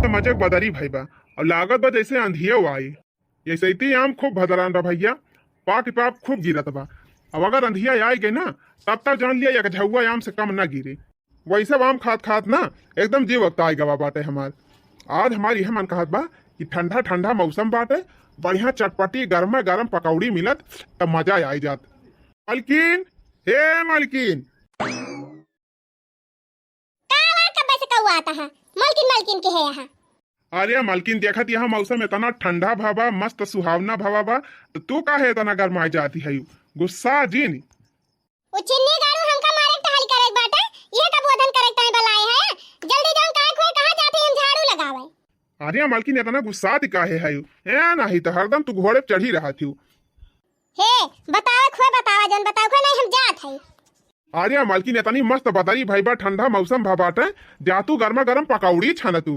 तो मजे बदरी भाई बा और लागत बा जैसे अंधियो आई। ऐसे ही आम खूब भदरान रहा भैया, पाक पाप खूब गिरत बा। अब अगर अंधिया आई गई ना तब तक जान लिया या झुआ आम से कम ना गिरे। वैसे आम खात खात ना एकदम जी वक्त आई गवा बाटे हमार। आज हमारी यह मन कहत बा कि ठंडा ठंडा मौसम बाटे, बढ़िया चटपटी गर्मा गर्म पकौड़ी मिलत तब मजा आई जात। मालकिन, हे मालकिन। आता है मालकिन मालकिन के है यहाँ। अरे मालकिन देखत यहाँ मौसम इतना ठंडा भावा मस्त सुहावना भावा बा, तो तू काहे इतना गरमाई जाती है? गुस्सा जीन उचिन्नी गाड़ू हमका मारे टहल करे बाटा, ये कब वदन करे टाइम बलाए है। जल्दी जाओ काय खोए कहां जाते हम झाड़ू लगावे। अरे मालकिन इतना गुस्सा ती काहे है? ए नहीं तो हरदम तू घोड़े पे चढ़ी रहा थी। हे बतावे खोए बतावा जन बताओ खोए नहीं हम जात है। अरे मालकिन इतनी मस्त बदारी भाई बा, ठंडा मौसम भा बाटे, जा तू गर्मा गर्म पकौड़ी छान तू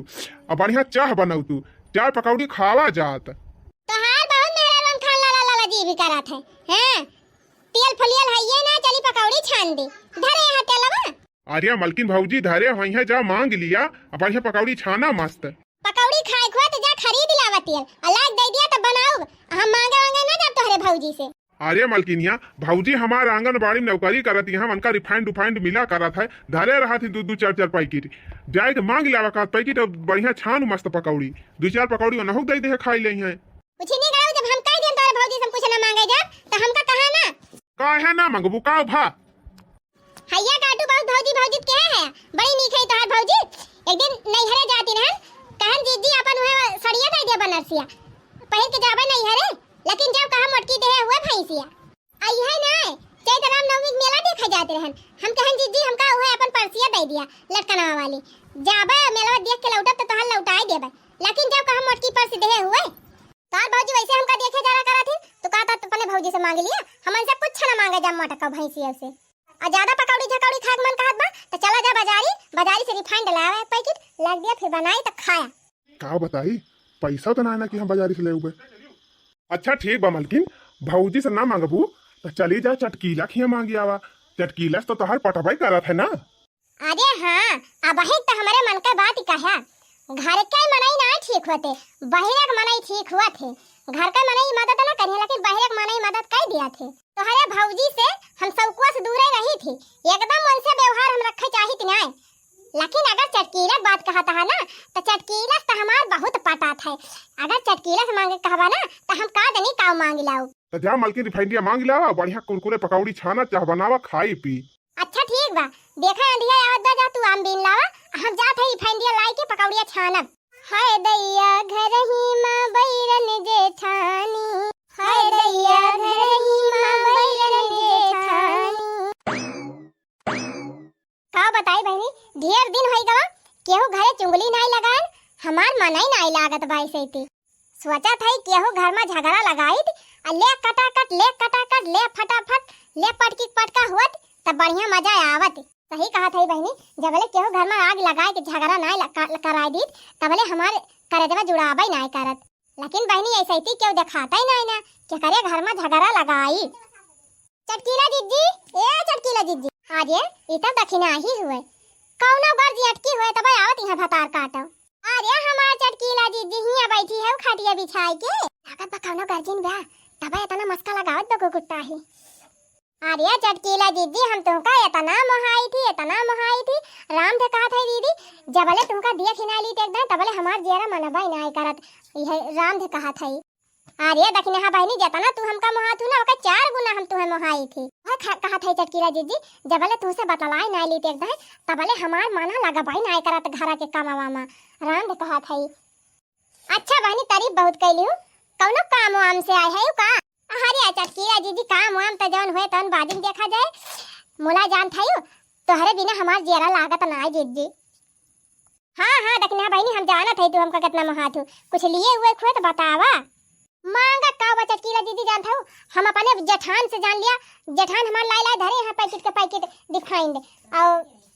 और बढ़िया चाह बनाऊ तू, चाय पकौड़ी खावा जात। तो हार बहुत मेरा रंग खान ला ला जी भी करत है। हैं तेल फलियल है ये ना चली पकौड़ी छान दे धरे हटेलवा। अरे मालकिन भौजी धरे वहीं है, जा मांग लिया और बढ़िया पकौड़ी छाना मस्त। पकौड़ी खाए खोए तो जा खरीद लावा तेल अलग दे दिया तो बनाओ, हम मांगे वांगे ना जब तोहरे भौजी से। अरे मालकिनिया भौजी हमारे आंगनबाड़ी में नौकरी करत है, उनका रिफाइंड मिला करत है, धरे रहा थी दो चार चार पैकेट, जाए के मांग लिया का पैकेट और बढ़िया छान मस्त पकौड़ी, दो चार पकौड़ी नहुक दे दे खाई ले हैं। कुछ नहीं गाओ जब हम कह दें तोरे भौजी से कुछ ना मांगे जा तो हमका कहा ना काहे ना मंगबू का भा हैया काटू बहुत भौजी भौजी के है बड़ी नीक है तोहर भौजी। एक दिन नैहरे जाती रहन कहन जीजी अपन वह सड़िया दे दे बनरसिया पहिर के जाबे नैहरे, लेकिन जब कहा मोटकी दे हुए भैंसिया आई है ना चैतराम नवमी मेला देखे जाते रहन, हम कहन जीजी हमका हुए अपन परसिया दे दिया लटकनवा वाली जाबे मेला देख के लौटब तो तहल लौटाई देबे, लेकिन जब कहा मोटकी परसी दे हुए तार भौजी वैसे हमका देखे जा रहा करा थी तो कहता तो अपने भौजी से मांग लिया, हमन से कुछ ना मांगे जब मोटका भैंसिया से। आ ज्यादा पकौड़ी झकौड़ी खाक मन कहत बा तो चला जा बाजारी से रिफाइंड लावे पैकेट लग दिया फिर बनाई तो खाया। का बताई पैसा तो ना कि हम बाजारी से ले उबे। अच्छा ठीक बा मालकिन, भौजी से ना मांगबू तो चली जा चटकीला खिया मांगी आवा, चटकीला तो तोहर पटवाई करत है ना। अरे हाँ अब वही तो हमारे मन का बात ही कहा, घर के मनाई ना ठीक होते बहिरे के मनाई ठीक हुआ थे। घर का मनाई मदद ना करिए लेकिन बहिरे के मनाई मदद कर दिया थे। तो हरे भौजी से हम सबको से दूर रही थी, एकदम उनसे व्यवहार हम रखे चाहिए कि नहीं, लेकिन अगर चटकीला बात कहता है ना तो चटकीला तो हमार बहुत पटा था। अगर चटकीला से मांगे कहवा ना तो हम का दनी काव मांग लाओ। तो जा मालकिन रिफाइंडिया मांग लावा, बढ़िया कुरकुरे पकौड़ी छाना चाह बनावा खाई पी। अच्छा ठीक बा देखा अंधिया आवत बा जा तू आम बीन लावा, हम जात है रिफाइंडिया लाई के पकौड़िया छानब। हाय दैया घर ही मां बैरन जेठानी, हाय दैया घर ही मां बैरन जेठानी। का बताई बहनी ढेर दिन होई गवा केहू घरे चुंगली नहीं लगान, हमार मनई नहीं लागत भाई सेती। सोचा था केहू घर में झगड़ा लगाई ले कटाकट ले फटाफट ले पटकी पटका हुत तब बढ़िया मजा आवत। सही कहा था बहनी जबले केहू घर में आग लगाए के झगड़ा नहीं कराई दी तबले हमारे करजवा जुड़ाबई नहीं करत, लेकिन बहनी ऐसे ही केहू दिखाता ही नहीं ना कि करे घर में झगड़ा लगाई। चटकीला जीजी ए चटकीला जीजी आज इतना दखिना ही हुए कौनो गर्जी अटकी हुए तब आवत यहां भतार काटो। अरे हमार चटकीला जीजी हिया बैठी है खटिया बिछाई के लागत बा कौनो गर्जिन बा तब इतना मस्का लगावत दो गुट्टा ही। अरे चटकीला जीजी हम तुमका इतना मोहाई थी राम थे कहा था दीदी जबले तुमका दिया खिनाली ते एकदम तबले हमार जेरा मनबाई नहीं करत यह राम थे कहा था। अरे दखिना हा बहनी जतना तू हमका मोहा तू ना ओका 4 गुना हम तुहे मोहाई थी कहा था चटकीला जीजी जबले तुमसे बतलाई नहीं ली ते एकदम तबले हमार मना लगाबाई नहीं करत घर के कामवा में राम थे कहा था। अच्छा बहनी तारीफ बहुत कैली हूं कौनो काम वाम से आए है का। अरे चटकीला जीजी काम वाम त जौन हुए तन बाजी में देखा जाए मुला जान थायो तोहरे बिना हमार जेरा लागत ना जीजी। हाँ दखना बहनी हम जाना थे तू हमका कितना महात हो कुछ लिए हुए खुए तो बतावा मांगा का बा चटकीला जीजी जान था हम अपने जेठान से जान लिया, जेठान हमार लाई धरे यहाँ पैकेट के पैकेट दिखाइन दे और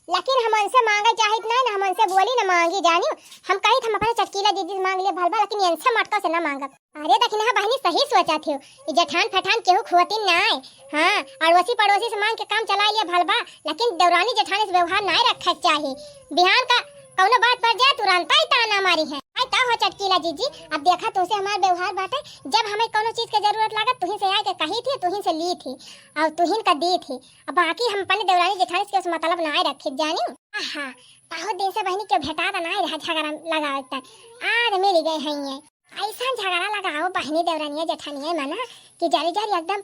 लेकिन हम उनसे मांगे चाहिए नहीं ना हम उनसे बोली ना मांगी जानी हम कही हम अपने चटकीला दीदी से मांग लिए भलबा लेकिन इनसे मटका से ना मांगब। अरे दखिना बहनी सही सोचा थे जेठान फठान केहू खुआतीन ना आए हाँ अड़ोसी पड़ोसी से मांग के काम चला लिया भलबा, लेकिन दौरानी जेठान से व्यवहार नहीं रखा चाहिए। बिहान का कौनो बात पर जाए तुरंत ही ताना मारी है। चटकीला जीजी, अब देखा तुमसे हमार व्यवहार बाटे, जब हमें कोनो चीज के जरूरत लागत तुही से आके कही थी, तुही से ली थी और तुही का दी थी। अब बाकी हम अपने देवरानी जेठानी के उस मतलब ना रखे जानी। आहा बहुत दिन से बहनी के भेटा ना रहा झगड़ा लगावत तक आज मिल गए हैं। ये ऐसा झगड़ा लगाओ बहनी देवरानी जेठानी मना कि जारी जारी एकदम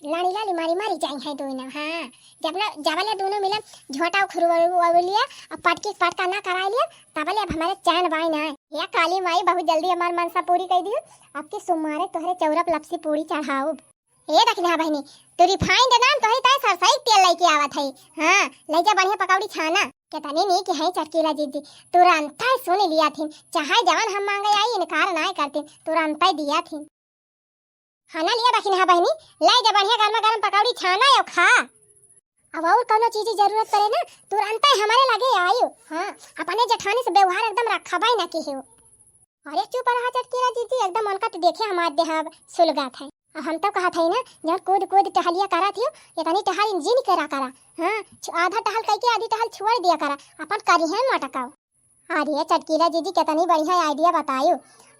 लाड़ी लाड़ी मारी मारी जाई है दोनों। हाँ जबले दोनों मिले झोटा खुरवा लिया और पटकी पटका ना करा लिया तबले अब हमारे चैन बाई ना या काली माई बहुत जल्दी हमार मनसा पूरी कर दी। अब के सुमारे तोहरे चौरप लपसी पूरी चढ़ाओ। ये देखना बहनी तू रिफाइंड नाम तोहरी ताई सरसई तेल लेके आवत है। हां ले जा बढ़िया पकौड़ी छाना के तनी नहीं कि है चटकीला जीजी तुरंत ही सुन लिया थी, चाहे जवान हम मांगे आई इनकार ना करते तुरंत ही दिया थी। खाना लिया बाकी ना बहनी ले जा बढ़िया गर्मा गर्म पकौड़ी छाना और खा। अब और कोनो चीज की जरूरत पड़े ना तुरंत ही हमारे लगे आयो। हां अपने जेठानी से व्यवहार एकदम रखा बाई ना की हो। अरे चुप रहा चटकीला जीजी एकदम उनका तो देखे हमार देह सुलगा था। अब हम तो कहा था ना जब कूद कूद टहलिया करा थी ये तनी टहल इंजन करा करा। हां आधा टहल कह के आधी टहल छोड़ दिया करा अपन करी है मटकाओ। अरे चटकीला जीजी कितनी बढ़िया आइडिया बतायो।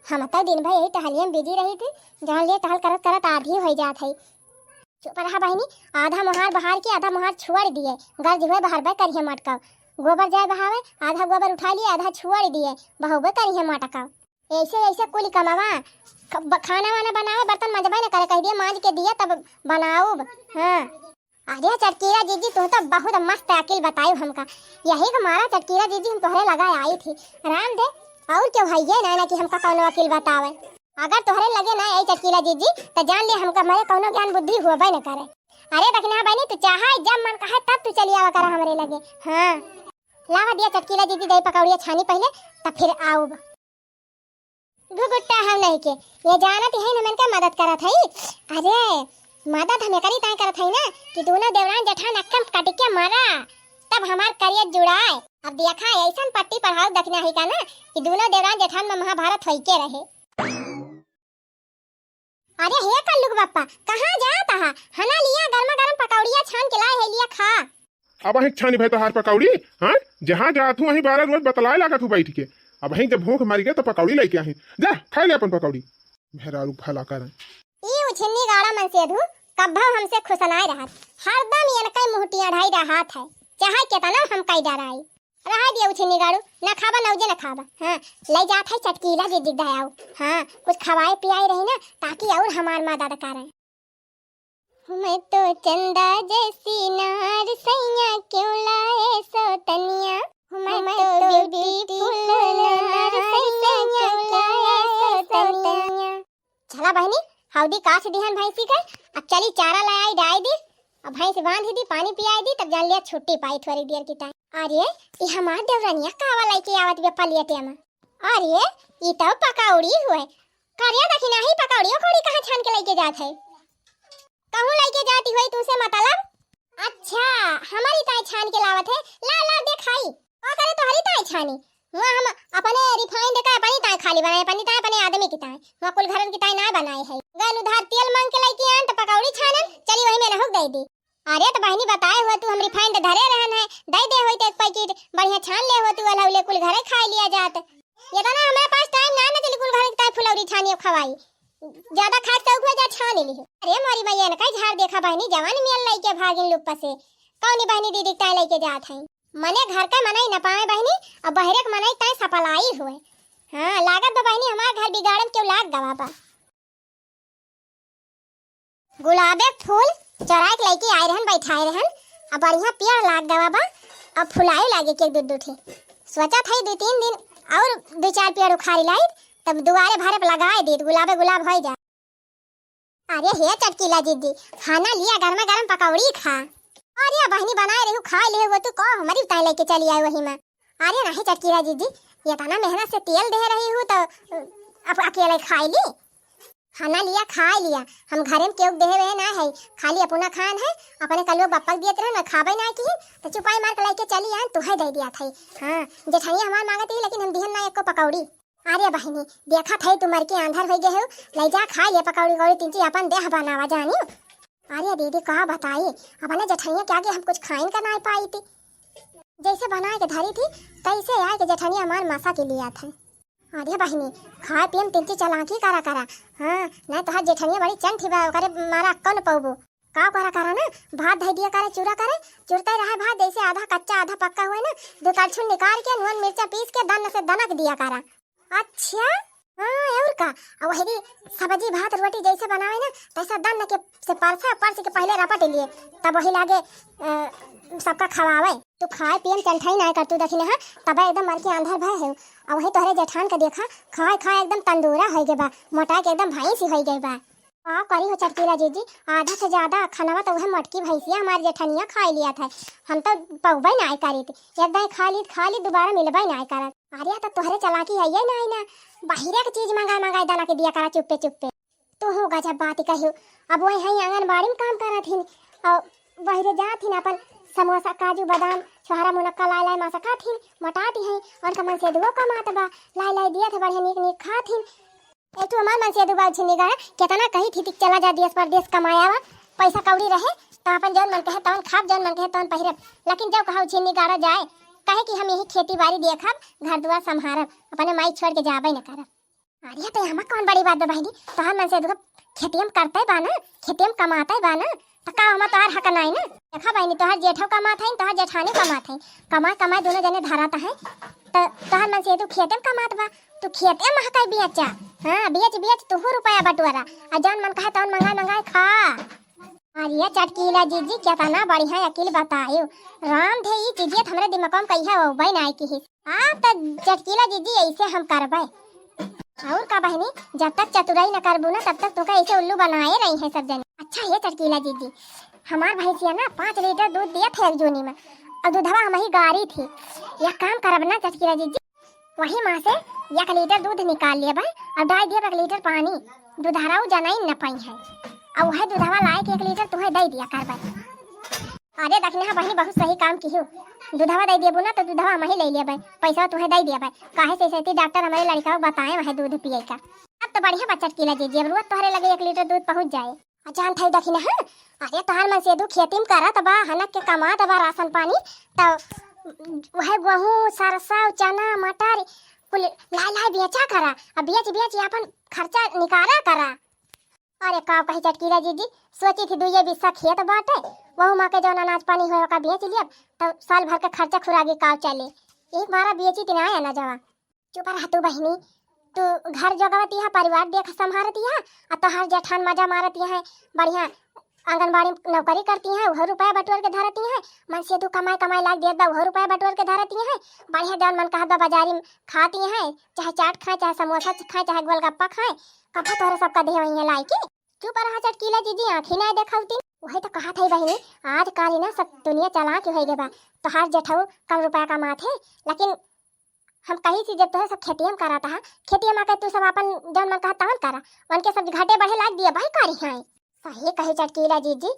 हम तो दिन भर यही टहलिया में बिजी रही थी जहाँ लिए टहल करत करत आधी हो जात है। चुप रहा बहनी आधा मुहार बहार के आधा मुहार छोड़ दिए गर्ज हुए बहार बे करिए मटकाओ। गोबर जाए बहावे आधा गोबर उठा लिए आधा छोड़ दिए बहुबे करिए मटकाओ। ऐसे ऐसे कुल कमावा खाना वाना बनावे बर्तन मजबा न करे कह दिए मांज के दिया तब बनाओ। हाँ अरे चटकीला जीजी तू तो बहुत मस्त अकील बताई हमका। यही हमारा चटकीला जीजी हम तोहरे लगाए आई थी राम दे और क्यों है ना कि हमका कौनो वकील बतावे। अगर तोहरे लगे ना यही चटकीला जीजी तो जान ले हमका मेरे कौनो ज्ञान बुद्धि हुआ न करे। अरे देखना बहनी तू चाहे जब मन कहे तब तू चली आवा करा हमरे लगे। हाँ लावा दिया चटकीला जीजी दही पकौड़िया छानी पहले तब फिर आओ। गुगुट्टा हम नहीं के ये जानत है ना मन का मदद करत है। अरे मदद हमें करी ताई करत है ना कि दोनों देवरान जेठान अक्कम काट के मारा तब हमार करियर जुड़ाए। अब देखा ऐसा पट्टी पढ़ाओ देखना है का ना कि दोनों देवरान जेठान में महाभारत होई के रहे। अरे हे कल्लू बाप्पा कहाँ जाता है हना लिया गर्मा गर्म पकौड़िया छान के लाए है लिया खा। अब वही छानी भाई तोहार पकौड़ी। हाँ जहाँ जात हूँ वहीं 12 रोज बतलाए लागत हूँ बैठ के। अब वहीं जब भूख मारी गए तो पकौड़ी लेके आही जा खा ले अपन पकौड़ी भेरारू भला कर। ई उछन्नी गाड़ा मन से धु कब्बा हमसे खुसनाए रहत हरदम इनका मुहटिया ढाई रहत है चाहे केतना हम कई डराई रहा दिया उछन्नी गाड़ू ना खाबा नौजे ना खाबा। हाँ ले जात है चटकीला जी दिख दयाओ। हाँ कुछ खवाए पियाए रही ना ताकि और हमार मदद करे। मैं तो चंदा जैसी नार सैया क्यों लाए सौतनिया मैं तो ब्यूटीफुल नार सैया क्यों लाए सौतनिया। चला बहनी हौदी काश दिहन भैंसी का अब चली चारा लाई डाई दी अब भैंस बांध दी पानी पियाई दी तब जान लिया छुट्टी पाई थोड़ी देर की टाइम। अरे ये हमार देवरानिया कावा लाई के आवत बे पलियटे में। अरे ये तो पकौड़ी हुए करिया देखी नहीं पकौड़ियों कोड़ी कहां छान के लेके जात है कहूं लेके जाती हुई तुमसे मतलब। अच्छा हमारी ताई छान के लावत है ला ला दे खाई और करे तो हरी ताई छानी वहां हम अपने रिफाइंड का अपनी ताई खाली बनाए अपनी ताई अपने आदमी की ताई वहां कुल घरन की ताई ना बनाए है। गन उधार तेल मांग के लेके आन तो पकौड़ी छानन चली वही में नहुक दे दी। अरे तो बहनी बताए हुआ तू हम रिफाइंड धरे रहन है दे दे होई तो एक पैकेट बढ़िया छान ले हो तू अलौले कुल घरे खा लिया जात। ये तो ना हमारे पास टाइम ना चली कुल घरे की ताई फुलौरी छानी खवाई ज्यादा खाट से हुआ जा छान ली। अरे मारी मैया ने कई झाड़ देखा बहनी जवान मिल लई के भागिन लुप्पा से कौनी बहनी दीदी ताई लेके जात है मने घर का मनाई न पाए बहनी और बहरे के मनाई ताई सपलाई हुए। हाँ लागत तो बहनी हमार घर बिगाड़न क्यों लाग गवाबा। गुलाबे फूल चराई के लेके आए रहन बैठाए रहन अब बढ़िया पेड़ लाग गवाबा अब फुलाए लागे के दूध दूठे सोचा था 2-3 दिन और 2-4 पेड़ उखाड़ी लाई तब दुआरे भरे पे लगाए दी गुलाबे गुलाब हो जा। अरे हे चटकीला जीदी खाना लिया गर्मा गर्म पकौड़ी खा। अरे बहनी बनाए रही खा ले वो तू को हमारी ताई लेके चली आई वही में। अरे नहीं चटकीला जीदी ये तना मेहनत से तेल दे रही हूँ तो अब अकेले खाई ली खाना लिया खा लिया हम घरे में क्यों देहे हुए ना है खाली अपना खान है अपने कल बप्पा दिए रहे ना खाबे ना की तो चुपाई मार के लेके चली आन तुहे दे दिया था। हाँ जेठानी हमार मांगत ही लेकिन हम दिहन ना एको पकौड़ी। अरे बहनी देखा थे तुमर के आंधर हो गए हो ले जा खा ले पकौड़ी कौड़ी तीन चीज अपन देह बनावा जानी। अरे दीदी कहा बताई अपने जेठानिया के आगे हम कुछ खाइन का ना पाई थी जैसे बना के धरी थी तैसे आए के जेठानिया हमार मासा के लिया था। अरे बहिनी खाए पियम तिनकी चालाकी करा करा। हाँ नहीं तो जेठनिया बड़ी चंट थी बा करे मारा कौन पौबो का करा ना भात धई दिया करे चुरते रहे भात जैसे आधा कच्चा आधा पक्का हुआ ना दो कड़छुल निकाल के नून मिर्चा पीस के दन से दनक दिया करा। अच्छा हाँ और का और वही सब्जी भात रोटी जैसे बनावे ना तैसा दन के से परस के पहले रपट लिए तब वही लागे सबका खवावे। तू खाए पियम चंठाई ना कर तू देखिले हां तब एकदम मर के अंधर भय है और वही तोहरे जेठान के देखा खाए खाए एकदम तंदूरा हो गए बा मोटा के एकदम भैंस हो गई बा। आप करी हो चटकीला जीजी आधा से ज्यादा खाना तो वह मटकी भैंसिया हमारे जेठनिया खा लिया था। हम तो पौबे ना करी थी एक दाई खा ली दोबारा मिलबे ना करत। अरे तो तोहरे चलाकी है ये ना बाहर के चीज मंगाए दाना के दिया करा चुप्पे तो होगा जब बात कही। अब वही है आंगनबाड़ी में काम करा थी और बहरे जा थी अपन समोसा काजू बादाम छोहरा मुनक्का लाई मासा खा थी मोटाती है और कमन से दुआ कमात बा लाई दिया थे बढ़िया नीक खा थी। एक तो हमार मन से दुआ छिनी गए कितना कही थी चला जा देश परदेश कमाया वा पैसा कौड़ी रहे तो अपन जौन मन कहे तौन खाब जौन मन कहे तौन पहिरब। लेकिन जब कहा छिनी गाड़ा जाए कहे कि हम यही खेती बाड़ी देखब घर दुआर संभारब अपने माई छोड़ के जाबे न करब। अरे तो हमार कौन बड़ी बात बा बहनी तोहर मन से दुआ खेतियम करते बा ना खेतियम कमाते बा ना तो का हम तोहर हक नहीं ना। देखा बहनी तोहर जेठो कमात है तोहर जेठानी कमात है कमाए दोनों जने धराता है तो तोहर मन से तू खेते में कमात बा तू खेते में हकाई बेचा। हाँ बेच तू रुपया बटुआरा और जौन मन कहे तौन मंगाए खा। अरे चटकीला जीजी कितना बढ़िया अकील बतायो राम थे ये चीजिए हमरे दिमाग में कही है वो ना की आप तो चटकीला जीजी ऐसे हम करबे और का बहनी जब तक चतुराई न करबू ना तब तक तुका ऐसे उल्लू बनाए रही है सब जने। अच्छा ये चटकीला जीजी हमार भैंसिया ना 5 लीटर दूध दिया थे एक जूनी में और दूधवा हम ही गाड़ी थी यह काम करब ना चटकीला जीजी वही माँ से 1 लीटर दूध निकाल लिया भाई और डाल दिया 1 लीटर पानी दूधाराऊ जनाई न पाई है और वह दूधवा लाए के 1 लीटर तुम्हें दे दिया कर भाई। अरे देखने हाँ बहनी बहुत सही काम की हो दूधवा दे दिया ना तो दूधवा हम ही ले लिया भाई पैसा तुम्हें दे दिया भाई काहे से सही डॉक्टर हमारे लड़का को बताए वह दूध पिए का। अब तो बढ़िया बच्चा चटकीला जीजी अब रोज तोहरे लगे 1 लीटर दूध पहुंच जाए। जान थे देखी हाँ अरे तोहर मन से दू खेती में करा तबा हनक के कमा तबा राशन पानी तो वह गेहूँ सरसा चना मटर कुल लाई बेचा करा अब बेच अपन खर्चा निकाला करा। अरे का कही चटकीला जीजी सोची थी 2 बिस्सा खेत बाटे वहू माँ के जौन अनाज पानी हो का बेच लिया तो साल भर का खर्चा खुरागी का चले एक बारा बेची तीन आया ना जवा। चुप रह तू बहनी तू घर जगवती है परिवार देख संभारती है और तोहर जेठान मजा मारती है बढ़िया आंगनबाड़ी नौकरी करती है वह रुपया बटोर के धरती है मन से तू कमाई लाग देता वह रुपया बटोर के धरती है बढ़िया जौन मन कहा बाजारी में खाती है चाहे चाट खाए चाहे समोसा खाए चाहे गोलगप्पा खाए कथा तोहरे सबका देह वही लाई के। चुप रहा चटकीला जीजी आँखी नहीं देखती वही तो कहा था बहनी आज काली ना सब दुनिया चला के हो गए तोहार जेठाऊ कम रुपया कमात है लेकिन हम कही थी जब तुहे सब खेतियम कराता है खेतियम आकर तू सब अपन जौन मन कहा तवन करा उनके सब घाटे बढ़े लाग दिया भाई करी है सही कही चटकीला जीजी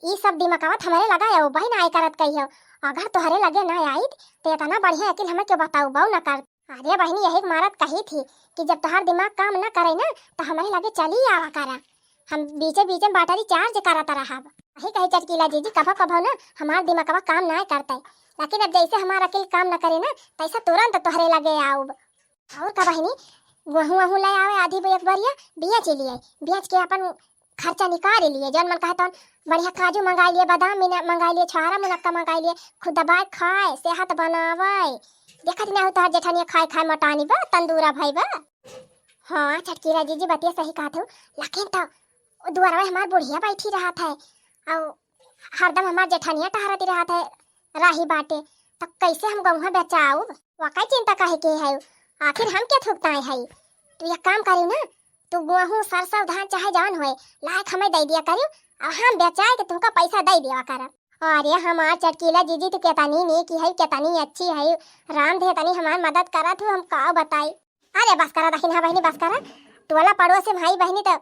ये सब दिमागवत हमारे लगाया भाई ना आई करत कही हो अगर तोहरे लगे ना आई तो इतना बढ़िया अकिल हमें क्यों बताऊ बहु ना कर। अरे बहनी यही मारत कही थी कि जब तोहार दिमाग काम ना करे ना तो हमारे लगे चली आवा करा हम बीचे में बैटरी चार्ज करता रहा वही कही चटकीला जीजी कभो ना हमारा दिमाग काम ना करता लेकिन अब जैसे हमारा अकिल काम न करे ना तैसा तुरंत तोहरे लगे आओ। और का बहनी गेहूँ ले आवे आधी एक बारिया बेच के अपन खर्चा निकाल लिए जौन मन कहे तौन बढ़िया काजू मंगा लिए बादाम मंगा लिए छोहरा मुनक्का मंगा लिए खुद दबाए खाए सेहत बनावे देखत ना हो तोहर जेठानिया खाए मोटानी बा तंदूरा भाई बा। हाँ चटकीला जीजी बतिया सही कहत हो लेकिन तो दुआरा हमार बुढ़िया बैठी रहा था और हरदम हमार जेठानिया टहरती रहा था राही बाटे तो कैसे हम गौहा बेचाऊ वाकई चिंता काहे के है आखिर हम क्या थूकता है तू एक काम करी ना तू गेहूँ सरसों धान चाहे जान होए लायक हमें दे दिया करी और हम बेचाए के तुमका पैसा दे दिया कर। अरे हमार चटकीला जीजी तू केतनी नहीं की है केतनी अच्छी है राम दे तनी हमार मदद करा तू हम का बताई। अरे बस करा दखिन हाँ बहनी बस करा टोला पड़ोस से भाई बहनी तो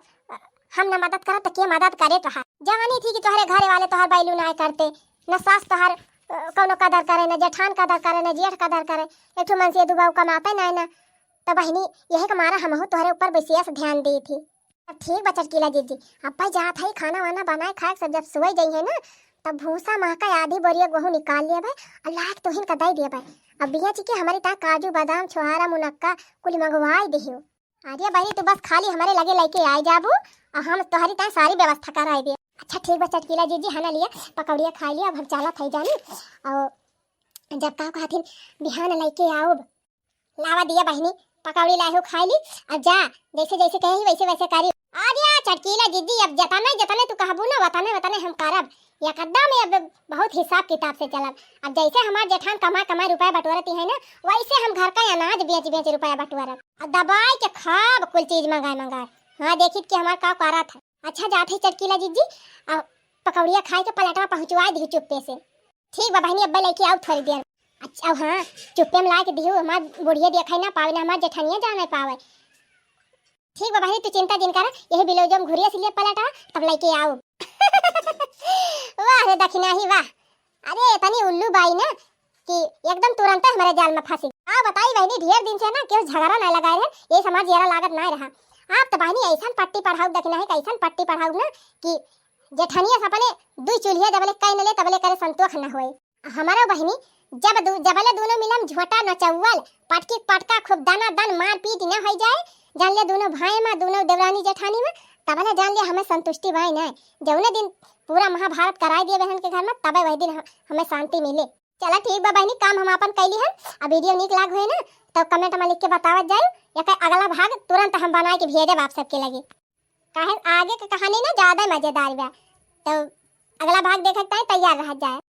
हम न मदद करा तो के मदद करे रहा जवानी थी कि तोहरे घरे वाले तोहर बैलू ना करते न सास तोहर कौनो कदर करे न जेठान कदर करे न जेठ कदर करे एक मन से दुबाऊ कमाते ना तो बहनी यही का मारा हम तोहरे ऊपर विशेष ध्यान दी थी। अब ठीक बा चटकीला जीजी अब भाई जात है खाना वाना बनाए खाए सब जब सोई गई है ना तब भूसा महका आधी बोरिया गेहूँ निकाल लिया भाई और लाख तोहिन का दे दिया भाई अब बिया चिके हमारी ता काजू बादाम छोहारा मुनक्का कुल मंगवाई दियो। अरे बहनी तू बस खाली हमारे लगे लेके आए जाबू और हम तोहरी ता सारी व्यवस्था कराए दे। अच्छा ठीक बा चटकीला जीजी हना लिया पकौड़िया खा लिया। अब हम चला थई जानी और जब का कहथिन बिहान लेके आओ लावा दिया बहनी पकौड़ी लाए हो खाई ली। अब जा जैसे जैसे कही वैसे वैसे करी। आ गया चटकीला जीजी अब जतने तू कहबू ना वतने हम करब एकदम अब बहुत हिसाब किताब से चलब। अब जैसे हमार जेठान कमा रुपया बटोरती है ना वैसे हम घर का अनाज बेच रुपया बटोरब। अब दबाई के खाब कुल चीज मंगाए। हाँ देखी कि हमार का करा था। अच्छा जाते चटकीला जीजी अब पकौड़िया खाए के पलटवा पहुँचवा दी चुप्पे से। ठीक बा बहनी अब लेके आओ थोड़ी देर। अच्छा हाँ चुप्पे में ला के दियो हमार बुढ़िया देखा ना पावे ना हमार जेठानिया जाने पावे। ठीक बा बहनी तू चिंता जिन कर यही बिलोजम घुरिया से लिए पलटा तब लेके आओ। वाह रे दखिना ही वाह। अरे तनी उल्लू बाई ना कि एकदम तुरंत हमारे जाल में फंसी। आ बताई बहनी ढेर दिन से ना क्यों झगड़ा ना लगाए रहे ये समाज जरा लागत ना रहा। आप तो बहनी ऐसा पट्टी पढ़ाऊ दखिना है कैसन पट्टी पढ़ाऊ ना कि जेठनिया सपने दुई चूल्हिया जबले कई न ले तबले करे संतोष न होए। हमारा बहनी जबले दोनों मिलम झोटा नचौवल पटकी पटका खूब दाना दान मार पीट न हो जाए जान ले दोनों भाई में दोनों देवरानी जेठानी में तबले जान ले हमें संतुष्टि भाई ना जौने दिन पूरा महाभारत कराई दिए बहन के घर में तबे वही दिन हमें शांति मिले। चला ठीक बा बहनी काम हम अपन कैली है। अब वीडियो निक लाग होए ना तो कमेंट में लिख के बतावत जाए या अगला भाग तुरंत हम बना के भेजे आप सबके लगे। काहे आगे की कहानी ना ज्यादा मजेदार बा तो अगला भाग देखते हैं तैयार रह जाए।